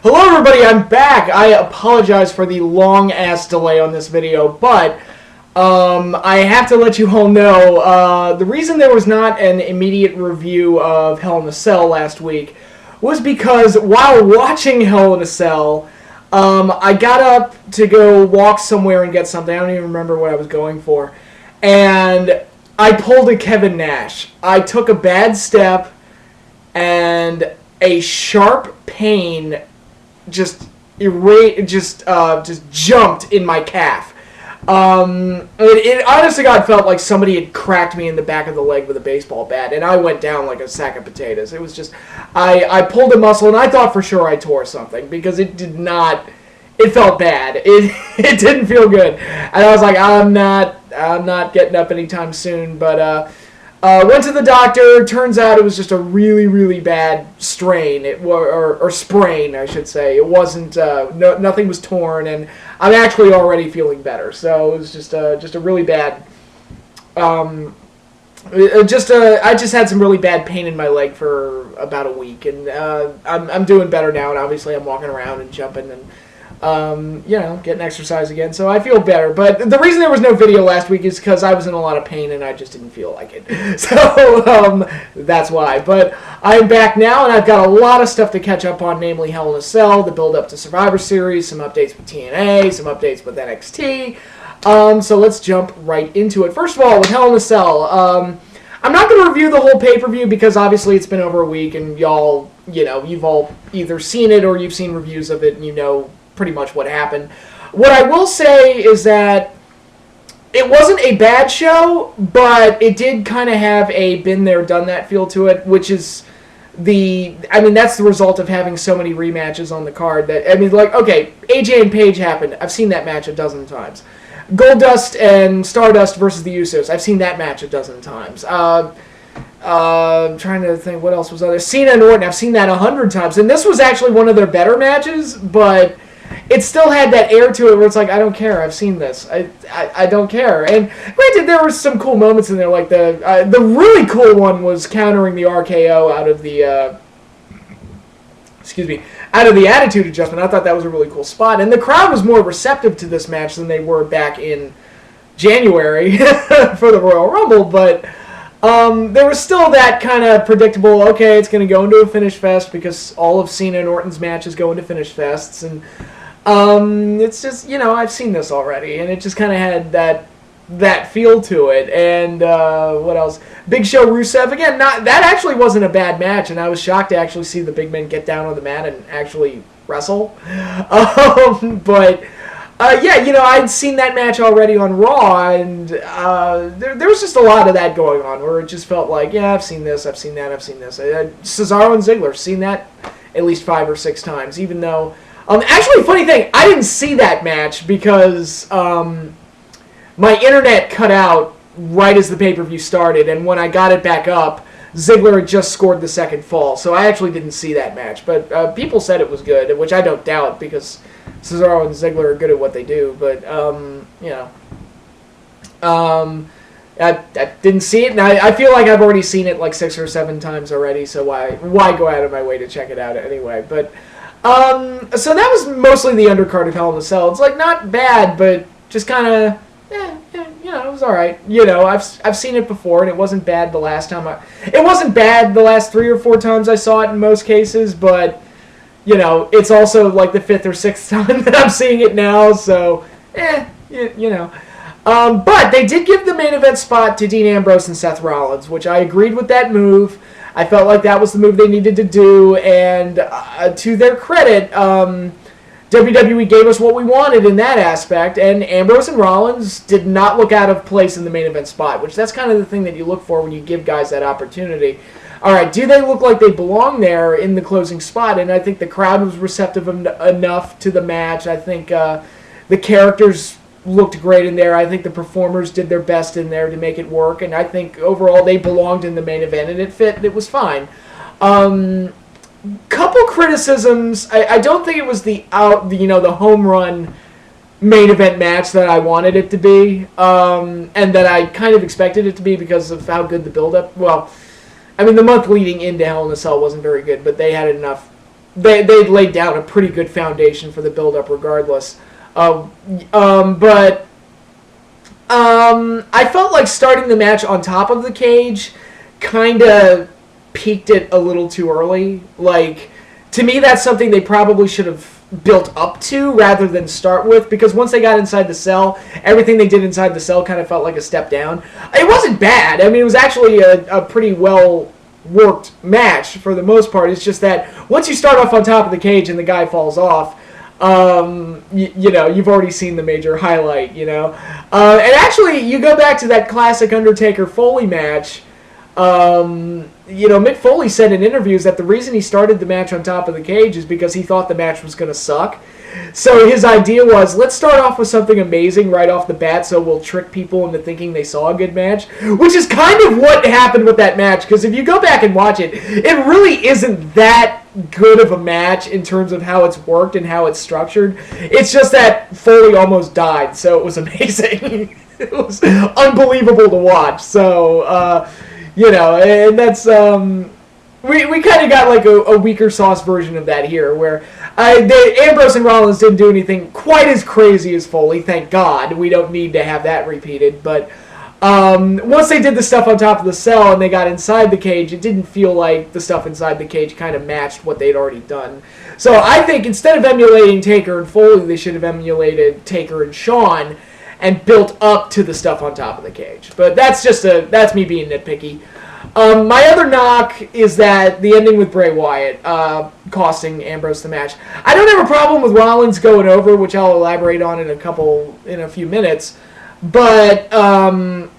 Hello everybody, I'm back. I apologize for the long-ass delay on this video, but I have to let you all know, the reason there was not an immediate review of Hell in a Cell last week was because while watching Hell in a Cell, I got up to go walk somewhere and get something. I don't even remember what I was going for. And I pulled a Kevin Nash. I took a bad step and a sharp pain just jumped in my calf. It honest to God felt like somebody had cracked me in the back of the leg with a baseball bat, and I went down like a sack of potatoes. It was just, I pulled a muscle, and I thought for sure I tore something, because it did not, it felt bad. It didn't feel good. And I was like, I'm not getting up anytime soon, but, went to the doctor. Turns out it was just a really, really bad strain, or sprain, I should say. It wasn't, nothing was torn, and I'm actually already feeling better. So it was just a really bad, I just had some really bad pain in my leg for about a week, and I'm doing better now, and obviously I'm walking around and jumping and getting exercise again, so I feel better. But the reason there was no video last week is because I was in a lot of pain and I just didn't feel like it. So, that's why. But I'm back now, and I've got a lot of stuff to catch up on, namely Hell in a Cell, the build-up to Survivor Series, some updates with TNA, some updates with NXT. So let's jump right into it. First of all, with Hell in a Cell, I'm not going to review the whole pay-per-view because obviously it's been over a week, and y'all, you've all either seen it or you've seen reviews of it, and you know pretty much what happened. What I will say is that it wasn't a bad show, but it did kind of have a been there, done that feel to it, which is that's the result of having so many rematches on the card that, okay, AJ and Paige happened. I've seen that match a dozen times. Goldust and Stardust versus the Usos. I've seen that match a dozen times. I'm trying to think what else was there. Cena and Orton, I've seen that 100 times. And this was actually one of their better matches, but it still had that air to it where it's like, I don't care, I've seen this. I don't care. And granted, there were some cool moments in there, like the really cool one was countering the RKO out of the out of the Attitude Adjustment. I thought that was a really cool spot. And the crowd was more receptive to this match than they were back in January for the Royal Rumble, but there was still that kind of predictable, okay, it's going to go into a finish fest because all of Cena and Orton's matches go into finish fests, and it's just, I've seen this already, and it just kind of had that feel to it. And what else? Big Show Rusev, again, that actually wasn't a bad match, and I was shocked to actually see the big men get down on the mat and actually wrestle. But I'd seen that match already on Raw, and there was just a lot of that going on, where it just felt like, yeah, I've seen this, I've seen that, I've seen this. Cesaro and Ziggler, seen that at least 5 or 6 times, even though... actually, funny thing, I didn't see that match because my internet cut out right as the pay-per-view started, and when I got it back up, Ziggler had just scored the second fall, so I actually didn't see that match. But people said it was good, which I don't doubt, because Cesaro and Ziggler are good at what they do. But, I didn't see it, and I feel like I've already seen it like 6 or 7 times already, so why go out of my way to check it out anyway? But, so that was mostly the undercard of Hell in a Cell. It's like, not bad, but just kind of, it was alright. I've seen it before, and it wasn't bad the last time it wasn't bad the last 3 or 4 times I saw it in most cases, but, it's also like the 5th or 6th time that I'm seeing it now, so, but they did give the main event spot to Dean Ambrose and Seth Rollins, which I agreed with that move. I felt like that was the move they needed to do, and to their credit, WWE gave us what we wanted in that aspect, and Ambrose and Rollins did not look out of place in the main event spot, which that's kind of the thing that you look for when you give guys that opportunity. All right, do they look like they belong there in the closing spot? And I think the crowd was receptive enough to the match. I think the characters looked great in there. I think the performers did their best in there to make it work, and I think overall they belonged in the main event, and it fit, and it was fine. Couple criticisms. I don't think it was the home run main event match that I wanted it to be, and that I kind of expected it to be because of how good the build-up. Well, the month leading into Hell in a Cell wasn't very good, but they had enough they laid down a pretty good foundation for the build-up regardless. But I felt like starting the match on top of the cage kind of peaked it a little too early. Like, to me, that's something they probably should have built up to rather than start with, because once they got inside the cell, everything they did inside the cell kind of felt like a step down. It wasn't bad. I mean, it was actually a pretty well-worked match for the most part. It's just that once you start off on top of the cage and the guy falls off, you know, you've already seen the major highlight, you know. And actually, you go back to that classic Undertaker-Foley match. You know, Mick Foley said in interviews that the reason he started the match on top of the cage is because he thought the match was going to suck. So his idea was, let's start off with something amazing right off the bat so we'll trick people into thinking they saw a good match, which is kind of what happened with that match, because if you go back and watch it, it really isn't that good of a match in terms of how it's worked and how it's structured. It's just that Foley almost died, so it was amazing. It was unbelievable to watch. So, you know, and that's, we kind of got like a weaker sauce version of that here, where Ambrose and Rollins didn't do anything quite as crazy as Foley, thank God. We don't need to have that repeated, but once they did the stuff on top of the cell and they got inside the cage, it didn't feel like the stuff inside the cage kind of matched what they'd already done. So I think instead of emulating Taker and Foley, they should have emulated Taker and Shawn and built up to the stuff on top of the cage. But that's me being nitpicky. My other knock is that the ending with Bray Wyatt costing Ambrose the match. I don't have a problem with Rollins going over, which I'll elaborate on in a few minutes. But I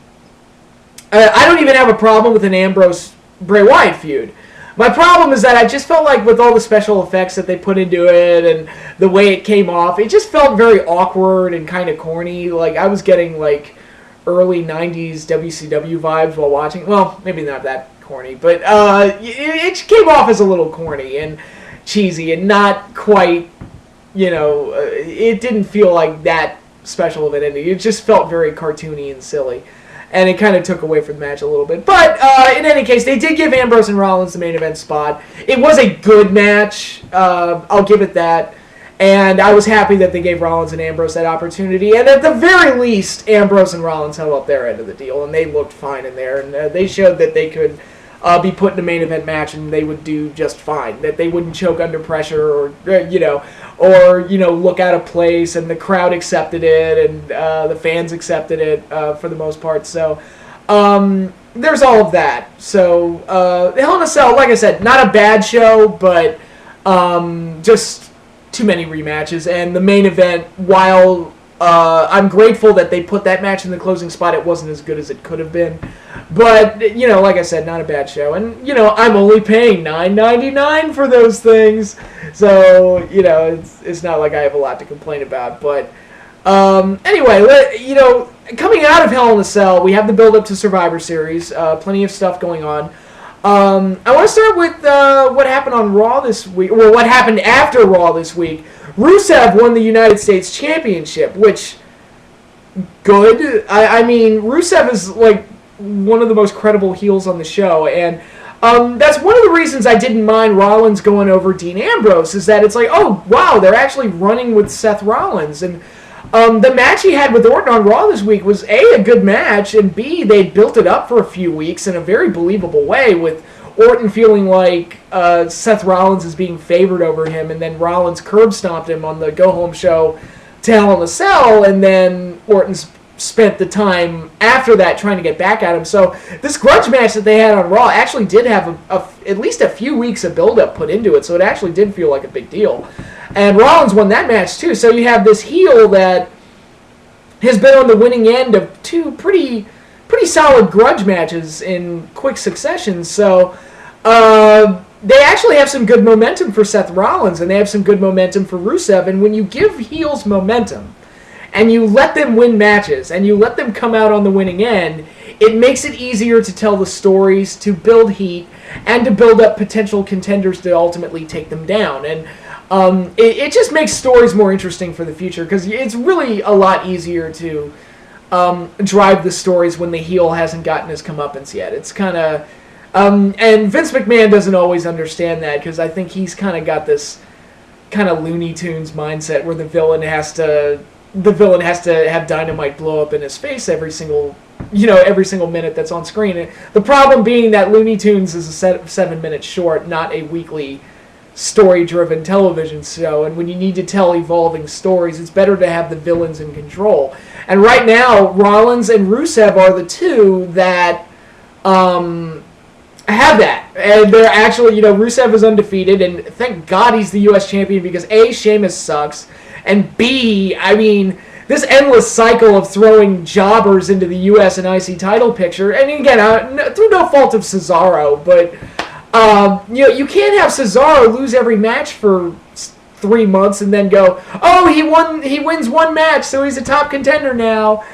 don't even have a problem with an Ambrose Bray Wyatt feud. My problem is that I just felt like with all the special effects that they put into it and the way it came off, it just felt very awkward and kind of corny. Like, I was getting like early 90s WCW vibes while watching. Well, maybe not that corny, but it came off as a little corny and cheesy and not quite, you know, it didn't feel like that special of an ending. It just felt very cartoony and silly. And it kind of took away from the match a little bit. But in any case, they did give Ambrose and Rollins the main event spot. It was a good match. I'll give it that. And I was happy that they gave Rollins and Ambrose that opportunity. And at the very least, Ambrose and Rollins held up their end of the deal. And they looked fine in there. And they showed that they could be put in a main event match and they would do just fine. That they wouldn't choke under pressure or look out of place. And the crowd accepted it and the fans accepted it for the most part. So there's all of that. So Hell in a Cell, like I said, not a bad show, but just too many rematches. And the main event, while I'm grateful that they put that match in the closing spot, it wasn't as good as it could have been. But, you know, like I said, not a bad show. And, you know, I'm only paying $9.99 for those things. So, you know, it's not like I have a lot to complain about. But anyway, you know, coming out of Hell in a Cell, we have the build-up to Survivor Series. Plenty of stuff going on. I want to start with what happened on Raw this week, or what happened after Raw this week. Rusev won the United States Championship, which, good. I mean, Rusev is, like, one of the most credible heels on the show, and that's one of the reasons I didn't mind Rollins going over Dean Ambrose, is that it's like, oh, wow, they're actually running with Seth Rollins, and the match he had with Orton on Raw this week was A, a good match, and B, they built it up for a few weeks in a very believable way, with Orton feeling like Seth Rollins is being favored over him, and then Rollins curb stomped him on the go-home show to Hell in a Cell, and then Orton spent the time after that trying to get back at him. So this grudge match that they had on Raw actually did have at least a few weeks of build-up put into it, so it actually did feel like a big deal. And Rollins won that match too, so you have this heel that has been on the winning end of two pretty solid grudge matches in quick succession. So they actually have some good momentum for Seth Rollins, and they have some good momentum for Rusev. And when you give heels momentum, and you let them win matches, and you let them come out on the winning end, it makes it easier to tell the stories, to build heat, and to build up potential contenders to ultimately take them down. And it just makes stories more interesting for the future, because it's really a lot easier to drive the stories when the heel hasn't gotten his comeuppance yet. It's kind of And Vince McMahon doesn't always understand that, because I think he's kind of got this kind of Looney Tunes mindset where the villain has to have dynamite blow up in his face every single minute that's on screen. And the problem being that Looney Tunes is a 7 minute short, not a weekly story-driven television show, and when you need to tell evolving stories, it's better to have the villains in control. And right now, Rollins and Rusev are the two that have that. And they're actually, Rusev is undefeated, and thank God he's the U.S. champion, because A, Sheamus sucks, and B, I mean, this endless cycle of throwing jobbers into the U.S. and IC title picture, and again, through no fault of Cesaro, but you can't have Cesaro lose every match for 3 months and then go, oh, he wins one match, so he's a top contender now.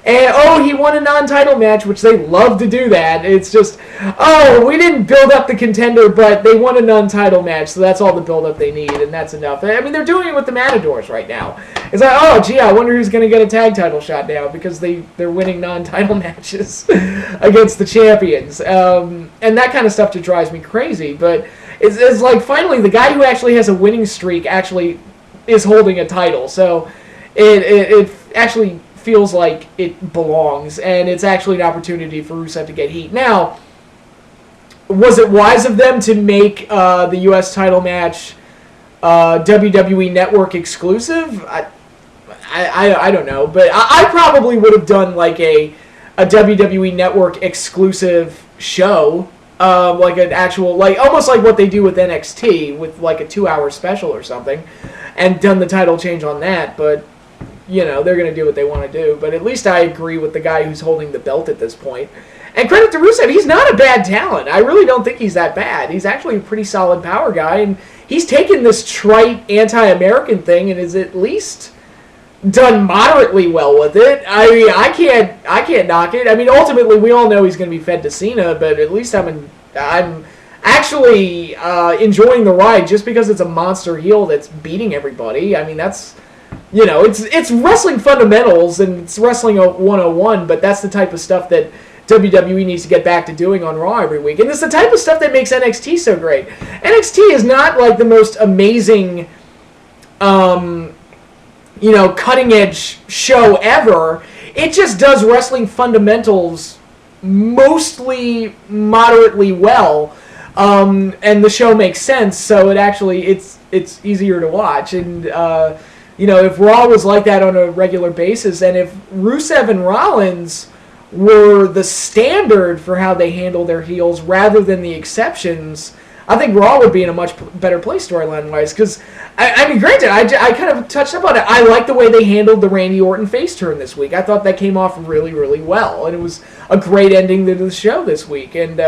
And, oh, he won a non-title match, which they love to do that. It's just, oh, we didn't build up the contender, but they won a non-title match, so that's all the build-up they need, and that's enough. I mean, they're doing it with the Matadors right now. It's like, oh, gee, I wonder who's going to get a tag title shot now, because they're winning non-title matches against the champions. And that kind of stuff just drives me crazy. But it's like, finally, the guy who actually has a winning streak actually is holding a title. So it actually feels like it belongs, and it's actually an opportunity for Rusev to get heat. Now, was it wise of them to make the U.S. title match WWE Network exclusive? I don't know, but I probably would have done like a WWE Network exclusive show, like an actual, like almost like what they do with NXT, with like a 2-hour special or something, and done the title change on that. But they're going to do what they want to do. But at least I agree with the guy who's holding the belt at this point. And credit to Rusev, he's not a bad talent. I really don't think he's that bad. He's actually a pretty solid power guy, and he's taken this trite anti-American thing and is at least done moderately well with it. I mean, I can't knock it. I mean, ultimately, we all know he's going to be fed to Cena, but at least I'm actually enjoying the ride just because it's a monster heel that's beating everybody. I mean, that's, it's wrestling fundamentals and it's wrestling 101, but that's the type of stuff that WWE needs to get back to doing on Raw every week. And it's the type of stuff that makes NXT so great. NXT is not like the most amazing, cutting-edge show ever. It just does wrestling fundamentals mostly moderately well, and the show makes sense, so it's easier to watch. And if Raw was like that on a regular basis, and if Rusev and Rollins were the standard for how they handle their heels rather than the exceptions, I think Raw would be in a much better place storyline-wise. Because, I mean, granted, I kind of touched up on it. I like the way they handled the Randy Orton face turn this week. I thought that came off really, really well. And it was a great ending to the show this week. And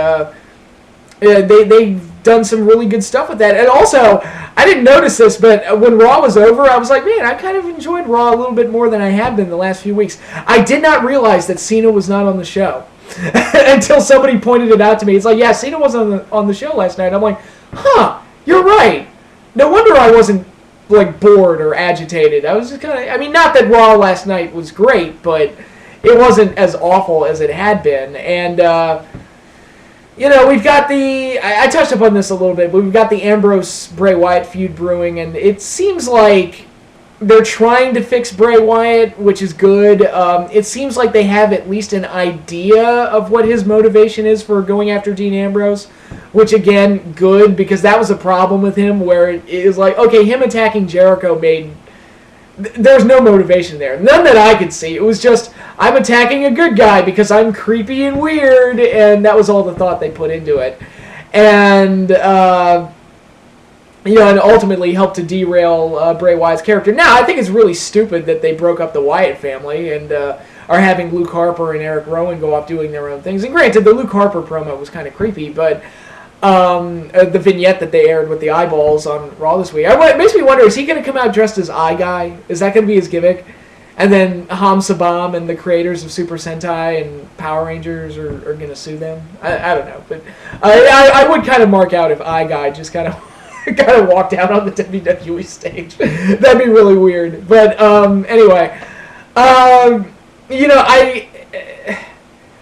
they've done some really good stuff with that. And also, I didn't notice this, but when Raw was over, I was like, man, I kind of enjoyed Raw a little bit more than I had been the last few weeks. I did not realize that Cena was not on the show until somebody pointed it out to me. It's like, yeah, Cena wasn't on the show last night. I'm like, huh, you're right. No wonder I wasn't like bored or agitated. I was just kind of, I mean, not that Raw last night was great, but it wasn't as awful as it had been. And, we've got I touched upon this a little bit, but we've got the Ambrose-Bray Wyatt feud brewing, and it seems like they're trying to fix Bray Wyatt, which is good. It seems like they have at least an idea of what his motivation is for going after Dean Ambrose, which, again, good, because that was a problem with him, where it was like, okay, him attacking Jericho there's no motivation there. None that I could see. It was just, I'm attacking a good guy because I'm creepy and weird, and that was all the thought they put into it. And, and ultimately helped to derail Bray Wyatt's character. Now, I think it's really stupid that they broke up the Wyatt family and are having Luke Harper and Eric Rowan go off doing their own things. And granted, the Luke Harper promo was kind of creepy, but the vignette that they aired with the eyeballs on Raw this week, it makes me wonder, is he going to come out dressed as Eye Guy? Is that going to be his gimmick? And then Ham Sabam and the creators of Super Sentai and Power Rangers are going to sue them? I don't know. But I would kind of mark out if Eye Guy just kind of walked out on the WWE stage. That'd be really weird. But anyway,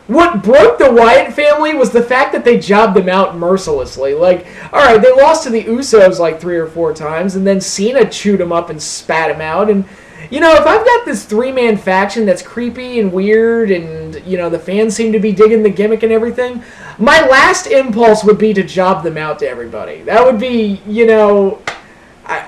What broke the Wyatt family was the fact that they jobbed them out mercilessly. Like, all right, they lost to the Usos like 3 or 4 times, and then Cena chewed them up and spat them out. And, you know, if I've got this 3-man faction that's creepy and weird and, you know, the fans seem to be digging the gimmick and everything, my last impulse would be to job them out to everybody. That would be, you know...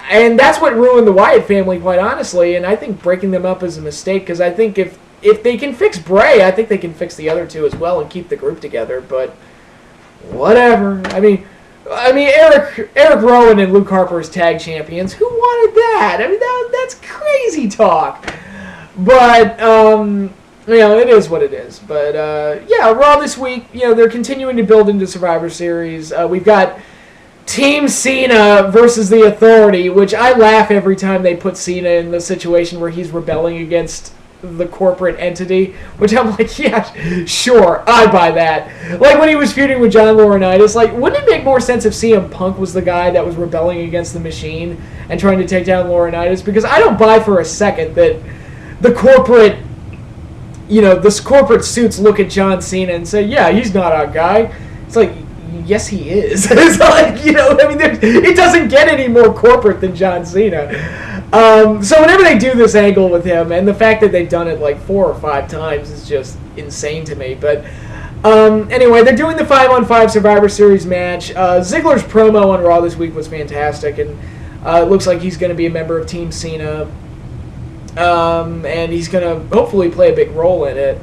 and that's what ruined the Wyatt family, quite honestly, and I think breaking them up is a mistake, because I think if they can fix Bray, I think they can fix the other 2 as well and keep the group together, but whatever. I mean, Eric Rowan and Luke Harper as tag champions. Who wanted that? I mean, that's crazy talk. But, you know, it is what it is. But, yeah, Raw this week, you know, they're continuing to build into Survivor Series. We've got Team Cena versus the Authority, which I laugh every time they put Cena in the situation where he's rebelling against the corporate entity, which I'm like, yeah, sure, I buy that. Like when he was feuding with John Laurinaitis, like, wouldn't it make more sense if CM Punk was the guy that was rebelling against the Machine and trying to take down Laurinaitis? Because I don't buy for a second that the corporate, you know, this corporate suits look at John Cena and say, yeah, he's not our guy. It's like, yes, he is. It's like, you know, I mean, it doesn't get any more corporate than John Cena. So whenever they do this angle with him, and the fact that they've done it like 4 or 5 times is just insane to me. But anyway, they're doing the 5-on-5 Survivor Series match. Ziggler's promo on Raw this week was fantastic, and it looks like he's going to be a member of Team Cena, and he's going to hopefully play a big role in it.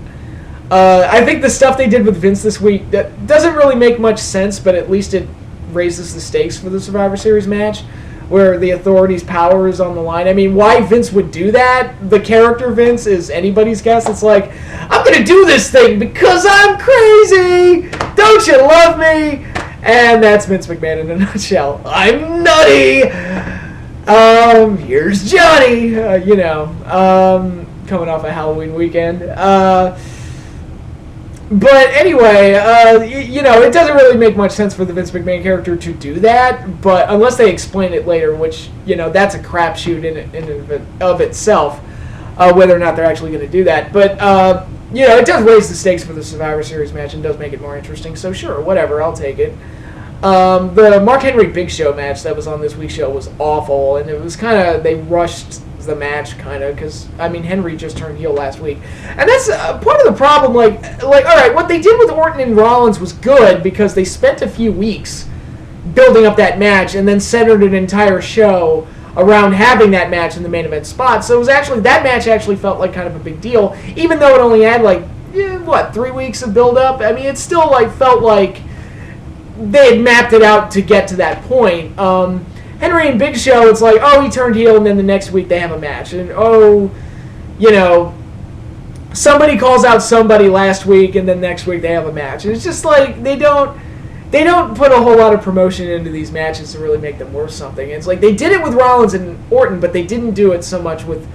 I think the stuff they did with Vince this week, that doesn't really make much sense, but at least it raises the stakes for the Survivor Series match, where the Authority's power is on the line. I mean, why Vince would do that, the character Vince, is anybody's guess. It's like, I'm going to do this thing because I'm crazy! Don't you love me? And that's Vince McMahon in a nutshell. I'm nutty! Here's Johnny, you know, coming off a Halloween weekend. But anyway, you know, it doesn't really make much sense for the Vince McMahon character to do that, but unless they explain it later, which, you know, that's a crapshoot in of itself, whether or not they're actually going to do that. But, you know, it does raise the stakes for the Survivor Series match and does make it more interesting, so sure, whatever, I'll take it. The Mark Henry Big Show match that was on this week's show was awful, and it was kind of, they rushed the match, kind of, because, I mean, Henry just turned heel last week. And that's part of the problem, like, all right, what they did with Orton and Rollins was good, because they spent a few weeks building up that match, and then centered an entire show around having that match in the main event spot. So it was actually, that match actually felt like kind of a big deal, even though it only had, like, 3 weeks of build-up? I mean, it still, like, felt like they had mapped it out to get to that point. Henry and Big Show, it's like, oh, he turned heel, and then the next week they have a match. And, oh, you know, somebody calls out somebody last week, and then next week they have a match. And it's just like, they don't put a whole lot of promotion into these matches to really make them worth something. And it's like, they did it with Rollins and Orton, but they didn't do it so much with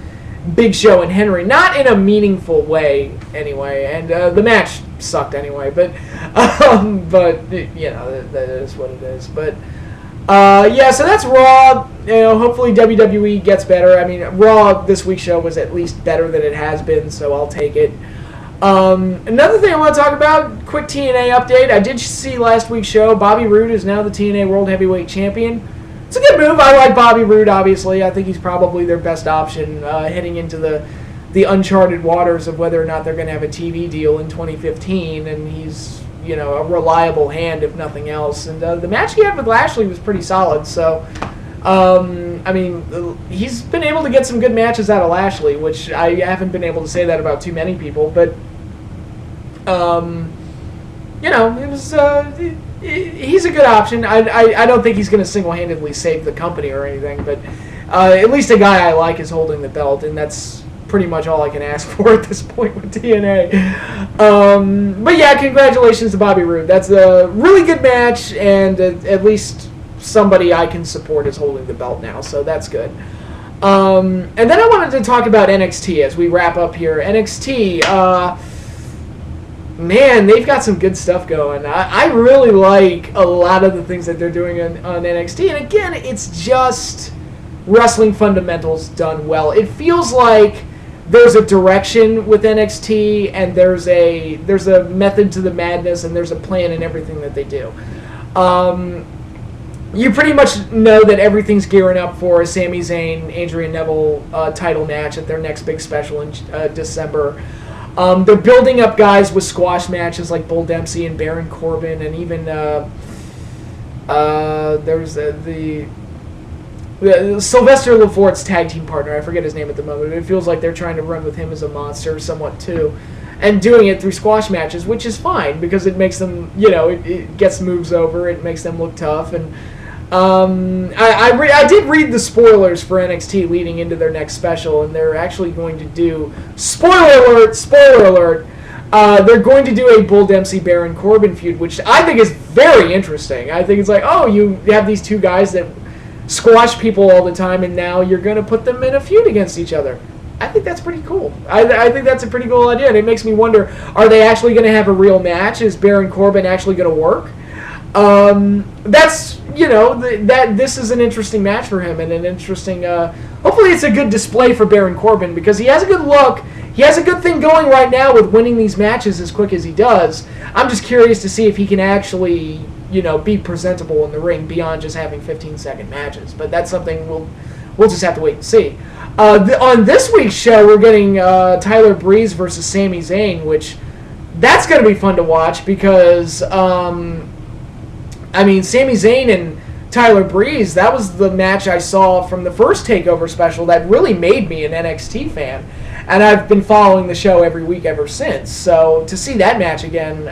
Big Show and Henry. Not in a meaningful way, anyway. And the match sucked anyway. But you know, that is what it is. But... yeah, so that's Raw. You know, hopefully WWE gets better. I mean, Raw this week's show was at least better than it has been, so I'll take it. Another thing I want to talk about, quick TNA update. I did see last week's show. Bobby Roode is now the TNA World Heavyweight Champion. It's a good move. I like Bobby Roode, obviously. I think he's probably their best option heading into the uncharted waters of whether or not they're going to have a TV deal in 2015, and he's... you know, a reliable hand, if nothing else. And the match he had with Lashley was pretty solid. So, I mean, he's been able to get some good matches out of Lashley, which I haven't been able to say that about too many people. But, you know, it was he's a good option. I don't think he's going to single-handedly save the company or anything, but at least a guy I like is holding the belt, and that's pretty much all I can ask for at this point with TNA. But yeah, congratulations to Bobby Roode. That's a really good match, and at least somebody I can support is holding the belt now, so that's good. And then I wanted to talk about NXT as we wrap up here. NXT, man, they've got some good stuff going. I really like a lot of the things that they're doing on NXT, and again, it's just wrestling fundamentals done well. It feels like there's a direction with NXT, and there's a method to the madness, and there's a plan in everything that they do. You pretty much know that everything's gearing up for a Sami Zayn, Adrian Neville title match at their next big special in December. They're building up guys with squash matches like Bull Dempsey and Baron Corbin, and even there's the Sylvester Laforte's tag team partner. I forget his name at the moment. It feels like they're trying to run with him as a monster somewhat too, and doing it through squash matches, which is fine because it makes them, it gets moves over. It makes them look tough. And I did read the spoilers for NXT leading into their next special, and they're actually going to do, spoiler alert, they're going to do a Bull Dempsey Baron Corbin feud, which I think is very interesting. I think it's like, oh, you have these two guys that squash people all the time, and now you're going to put them in a feud against each other. I think that's pretty cool. I think that's a pretty cool idea, and it makes me wonder, are they actually going to have a real match? Is Baron Corbin actually going to work? This is an interesting match for him, and an interesting, hopefully it's a good display for Baron Corbin, because he has a good look, he has a good thing going right now with winning these matches as quick as he does. I'm just curious to see if he can actually, be presentable in the ring beyond just having 15-second matches, but that's something we'll just have to wait and see. On this week's show, we're getting Tyler Breeze versus Sami Zayn, which that's going to be fun to watch because, Sami Zayn and Tyler Breeze, that was the match I saw from the first TakeOver special that really made me an NXT fan. And I've been following the show every week ever since. So to see that match again,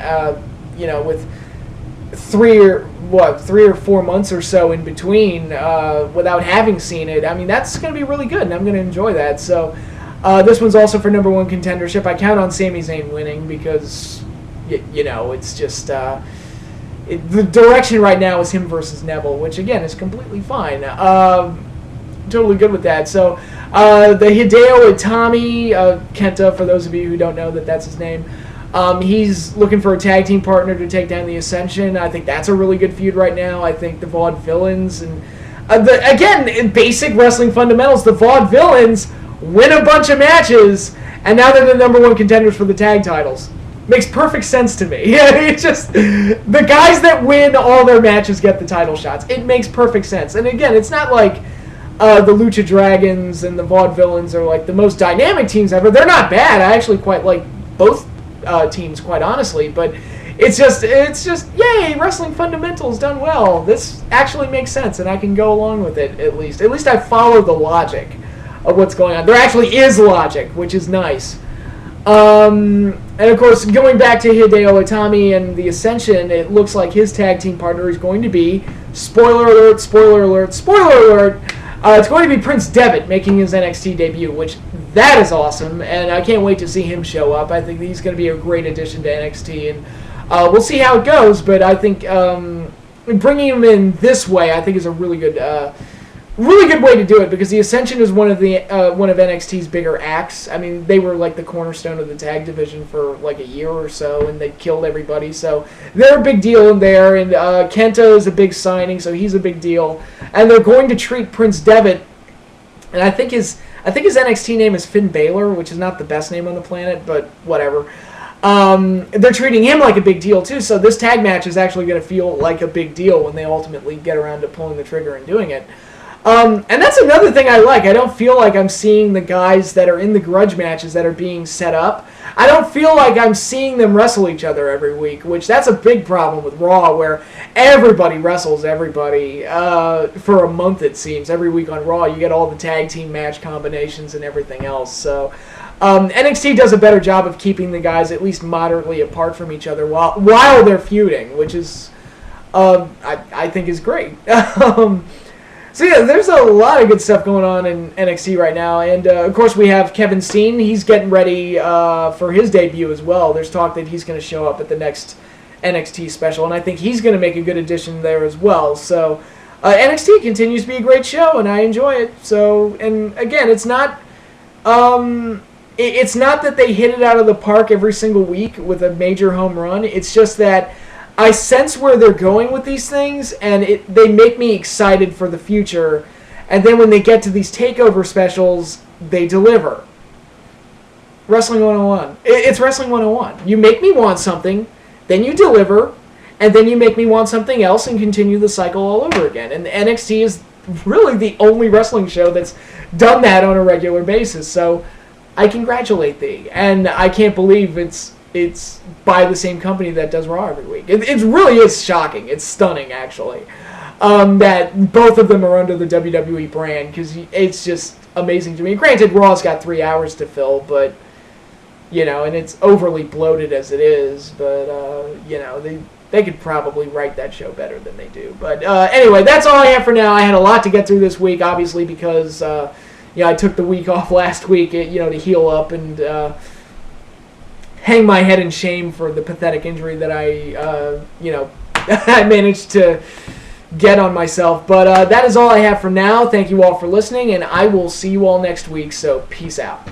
with 3 or 4 months or so in between without having seen it, that's going to be really good, and I'm going to enjoy that. So this one's also for number one contendership. I count on Sami Zayn winning because, it's just... the direction right now is him versus Neville, which, again, is completely fine. Totally good with that. So the Hideo Itami, Kenta, for those of you who don't know that's his name, he's looking for a tag team partner to take down the Ascension. I think that's a really good feud right now. I think the Vaudevillains, and again, basic wrestling fundamentals, the Vaudevillains win a bunch of matches, and now they're the number one contenders for the tag titles. Makes perfect sense to me. It's just the guys that win all their matches get the title shots. It makes perfect sense. And again, it's not like the Lucha Dragons and the Vaudevillains are like the most dynamic teams ever. They're not bad. I actually quite like both teams, quite honestly. But it's just yay, wrestling fundamentals done well. This actually makes sense, and I can go along with it at least. At least I follow the logic of what's going on. There actually is logic, which is nice. And of course, going back to Hideo Itami and the Ascension, it looks like his tag team partner is going to be, spoiler alert, it's going to be Prince Devitt making his NXT debut, which that is awesome, and I can't wait to see him show up. I think he's going to be a great addition to NXT, and we'll see how it goes, but I think bringing him in this way, I think is a really good way to do it, because the Ascension is one of NXT's bigger acts. They were like the cornerstone of the tag division for like a year or so, and they killed everybody. So they're a big deal in there, and Kenta is a big signing, so he's a big deal. And they're going to treat Prince Devitt, and I think his NXT name is Finn Balor, which is not the best name on the planet, but whatever. They're treating him like a big deal too. So this tag match is actually going to feel like a big deal when they ultimately get around to pulling the trigger and doing it. And that's another thing I like. I don't feel like I'm seeing the guys that are in the grudge matches that are being set up. I don't feel like I'm seeing them wrestle each other every week, which that's a big problem with Raw, where everybody wrestles everybody for a month, it seems. Every week on Raw, you get all the tag team match combinations and everything else. So NXT does a better job of keeping the guys at least moderately apart from each other while they're feuding, which is, I think, is great. So yeah, there's a lot of good stuff going on in NXT right now, and of course we have Kevin Steen. He's getting ready for his debut as well. There's talk that he's going to show up at the next NXT special, and I think he's going to make a good addition there as well. So NXT continues to be a great show, and I enjoy it. So, and again, it's not that they hit it out of the park every single week with a major home run. It's just that I sense where they're going with these things, and they make me excited for the future. And then when they get to these takeover specials, they deliver. Wrestling 101. It's Wrestling 101. You make me want something, then you deliver, and then you make me want something else and continue the cycle all over again. And NXT is really the only wrestling show that's done that on a regular basis. So I congratulate thee. And I can't believe it's by the same company that does Raw every week. It really is shocking. It's stunning, actually, that both of them are under the WWE brand, because it's just amazing to me. Granted, Raw's got 3 hours to fill, but, and it's overly bloated as it is, but, they could probably write that show better than they do. But anyway, that's all I have for now. I had a lot to get through this week, obviously, because I took the week off last week, to heal up and hang my head in shame for the pathetic injury that I I managed to get on myself. But that is all I have for now. Thank you all for listening, and I will see you all next week. So peace out.